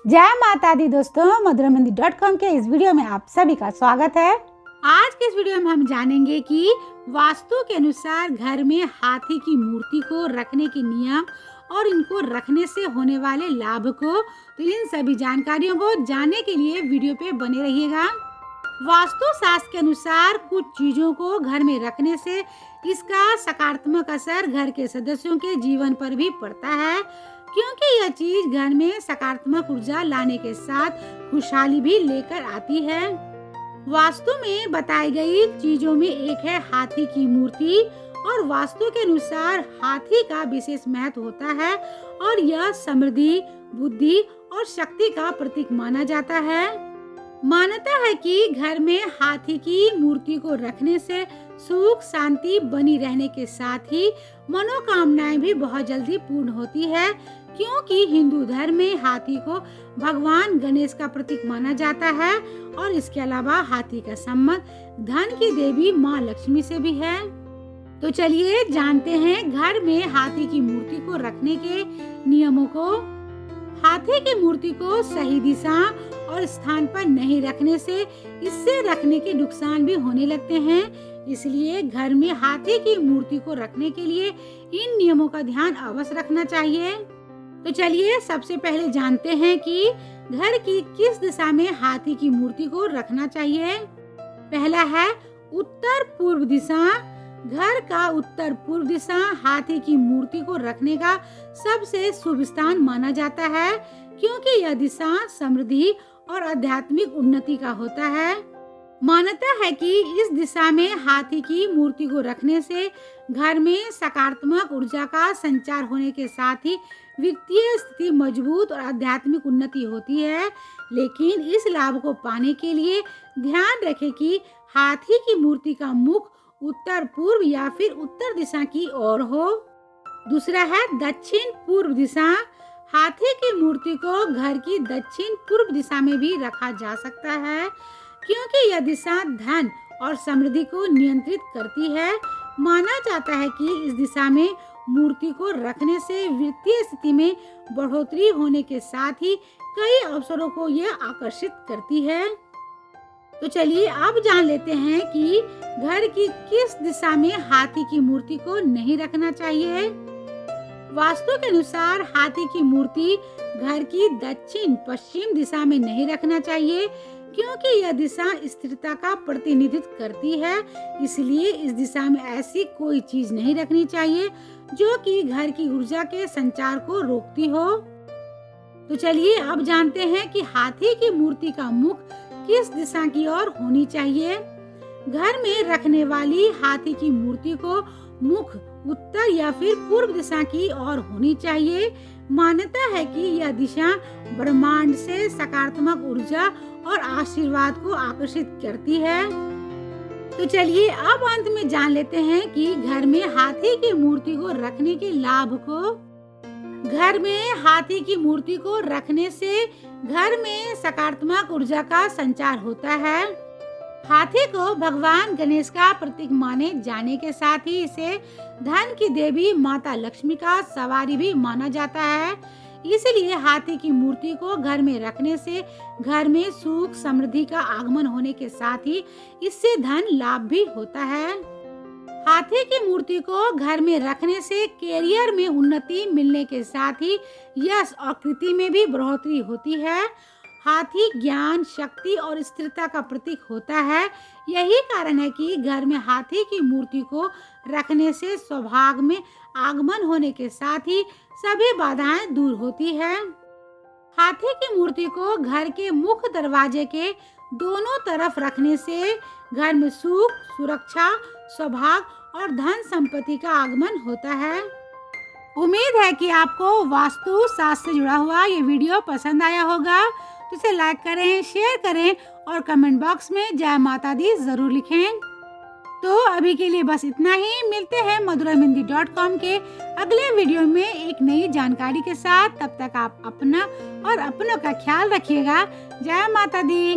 जय माता दी दोस्तों, madhuramendi.com के इस वीडियो में आप सभी का स्वागत है। आज के इस वीडियो में हम जानेंगे कि वास्तु के अनुसार घर में हाथी की मूर्ति को रखने के नियम और इनको रखने से होने वाले लाभ को, तो इन सभी जानकारियों को जानने के लिए वीडियो पे बने रहिएगा। वास्तु शास्त्र के अनुसार कुछ चीजों को घर में रखने से इसका सकारात्मक असर घर के सदस्यों के जीवन पर भी पड़ता है, क्योंकि यह चीज घर में सकारात्मक ऊर्जा लाने के साथ खुशहाली भी लेकर आती है। वास्तु में बताई गई चीजों में एक है हाथी की मूर्ति, और वास्तु के अनुसार हाथी का विशेष महत्व होता है और यह समृद्धि, बुद्धि और शक्ति का प्रतीक माना जाता है। मान्यता है कि घर में हाथी की मूर्ति को रखने से सुख शांति बनी रहने के साथ ही मनोकामनाएं भी बहुत जल्दी पूर्ण होती है, क्योंकि हिंदू धर्म में हाथी को भगवान गणेश का प्रतीक माना जाता है और इसके अलावा हाथी का संबंध धन की देवी माँ लक्ष्मी से भी है। तो चलिए जानते हैं घर में हाथी की मूर्ति को रखने के नियमों को। हाथी की मूर्ति को सही दिशा और स्थान पर नहीं रखने से इससे रखने के नुकसान भी होने लगते हैं, इसलिए घर में हाथी की मूर्ति को रखने के लिए इन नियमों का ध्यान अवश्य रखना चाहिए। तो चलिए सबसे पहले जानते हैं कि घर की किस दिशा में हाथी की मूर्ति को रखना चाहिए। पहला है उत्तर पूर्व दिशा। घर का उत्तर पूर्व दिशा हाथी की मूर्ति को रखने का सबसे शुभ स्थान माना जाता है, क्योंकि यह दिशा समृद्धि और आध्यात्मिक उन्नति का होता है। मान्यता है कि इस दिशा में हाथी की मूर्ति को रखने से घर में सकारात्मक ऊर्जा का संचार होने के साथ ही वित्तीय स्थिति मजबूत और आध्यात्मिक उन्नति होती है। लेकिन इस लाभ को पाने के लिए ध्यान रखें कि हाथी की मूर्ति का मुख उत्तर पूर्व या फिर उत्तर दिशा की ओर हो। दूसरा है दक्षिण पूर्व दिशा। हाथी की मूर्ति को घर की दक्षिण पूर्व दिशा में भी रखा जा सकता है, क्योंकि यह दिशा धन और समृद्धि को नियंत्रित करती है। माना जाता है कि इस दिशा में मूर्ति को रखने से वित्तीय स्थिति में बढ़ोतरी होने के साथ ही कई अवसरों को यह आकर्षित करती है। तो चलिए अब जान लेते हैं कि घर की किस दिशा में हाथी की मूर्ति को नहीं रखना चाहिए। वास्तु के अनुसार हाथी की मूर्ति घर की दक्षिण पश्चिम दिशा में नहीं रखना चाहिए, क्योंकि यह दिशा स्थिरता का प्रतिनिधित्व करती है। इसलिए इस दिशा में ऐसी कोई चीज नहीं रखनी चाहिए जो कि घर की ऊर्जा के संचार को रोकती हो। तो चलिए अब जानते हैं कि हाथी की मूर्ति का मुख किस दिशा की ओर होनी चाहिए। घर में रखने वाली हाथी की मूर्ति को मुख उत्तर या फिर पूर्व दिशा की ओर होनी चाहिए। मान्यता है कि यह दिशा ब्रह्मांड से सकारात्मक ऊर्जा और आशीर्वाद को आकर्षित करती है। तो चलिए अब अंत में जान लेते हैं कि घर में हाथी की मूर्ति को रखने के लाभ को। घर में हाथी की मूर्ति को रखने से घर में सकारात्मक ऊर्जा का संचार होता है। हाथी को भगवान गणेश का प्रतीक माने जाने के साथ ही इसे धन की देवी माता लक्ष्मी का सवारी भी माना जाता है। इसलिए हाथी की मूर्ति को घर में रखने से घर में सुख समृद्धि का आगमन होने के साथ ही इससे धन लाभ भी होता है। हाथी की मूर्ति को घर में रखने से कैरियर में उन्नति मिलने के साथ ही यश और कीर्ति में भी बढ़ोतरी होती है। हाथी ज्ञान, शक्ति और स्थिरता का प्रतीक होता है। यही कारण है कि घर में हाथी की मूर्ति को रखने से सौभाग्य में आगमन होने के साथ ही सभी बाधाएं दूर होती है। हाथी की मूर्ति को घर के मुख्य दरवाजे के दोनों तरफ रखने से घर में सुख, सुरक्षा, सौभाग्य और धन संपत्ति का आगमन होता है। उम्मीद है कि आपको वास्तु शास्त्र से जुड़ा हुआ ये वीडियो पसंद आया होगा, तो इसे लाइक करें, शेयर करें और कमेंट बॉक्स में जय माता दी जरूर लिखें। तो अभी के लिए बस इतना ही। मिलते हैं madhuramendi.com के अगले वीडियो में एक नई जानकारी के साथ। तब तक आप अपना और अपनों का ख्याल रखिएगा। जय माता दी।